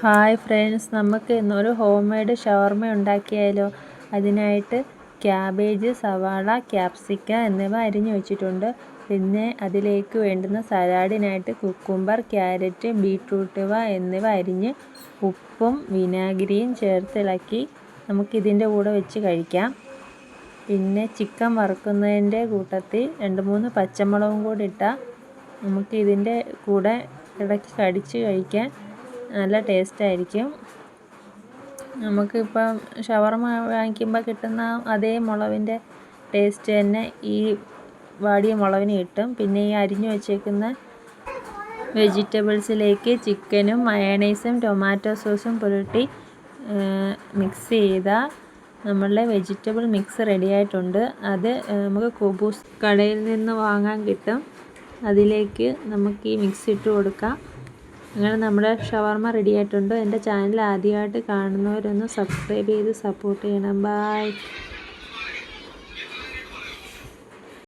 Hi friends, നമുക്ക് ഇന്നൊരു home made ഷവർമ ഉണ്ടാക്കിയാലോ. അതിനായിട്ട് ക്യാബേജ്, സവാള, ക്യാപ്സിക്കം എന്നിവ അരിഞ്ഞു വെച്ചിട്ടുണ്ട്. പിന്നെ അതിലേക്ക് വേണ്ടുന്ന സലാഡിനായിട്ട് കുക്കുംബർ, ക്യാരറ്റ്, ബീട്രൂട്ട് എന്നിവ അരിഞ്ഞ് ഉപ്പും വിനാഗിരിയും ചേർത്തിളക്കി നമുക്കിതിൻ്റെ കൂടെ വെച്ച് കഴിക്കാം. പിന്നെ ചിക്കൻ വറുക്കുന്നതിൻ്റെ കൂട്ടത്തിൽ 2-3 പച്ചമുളകും കൂടി ഇട്ടാൽ നമുക്കിതിൻ്റെ കൂടെ ഇടയ്ക്ക് കടിച്ച് കഴിക്കാൻ നല്ല ടേസ്റ്റായിരിക്കും. നമുക്കിപ്പം ഷവർമ വാങ്ങിക്കുമ്പോൾ കിട്ടുന്ന അതേ മുളകിൻ്റെ ടേസ്റ്റ് തന്നെ ഈ വാടിയ മുളകിന് കിട്ടും. പിന്നെ ഈ അരിഞ്ഞു വച്ചേക്കുന്ന വെജിറ്റബിൾസിലേക്ക് ചിക്കനും മയണൈസും ടൊമാറ്റോ സോസും പുരട്ടി മിക്സ് ചെയ്താൽ നമ്മളുടെ വെജിറ്റബിൾ മിക്സ് റെഡിയായിട്ടുണ്ട്. അത് നമുക്ക് കുബൂസ് കടയിൽ നിന്ന് വാങ്ങാൻ കിട്ടും. അതിലേക്ക് നമുക്ക് ഈ മിക്സ് ഇട്ട് കൊടുക്കാം. അങ്ങനെ നമ്മുടെ ഷവർമ റെഡി ആയിട്ടുണ്ട്. എൻ്റെ ചാനൽ ആദ്യമായിട്ട് കാണുന്നവരൊന്ന് സബ്സ്ക്രൈബ് ചെയ്ത് സപ്പോർട്ട് ചെയ്യണം. ബൈ.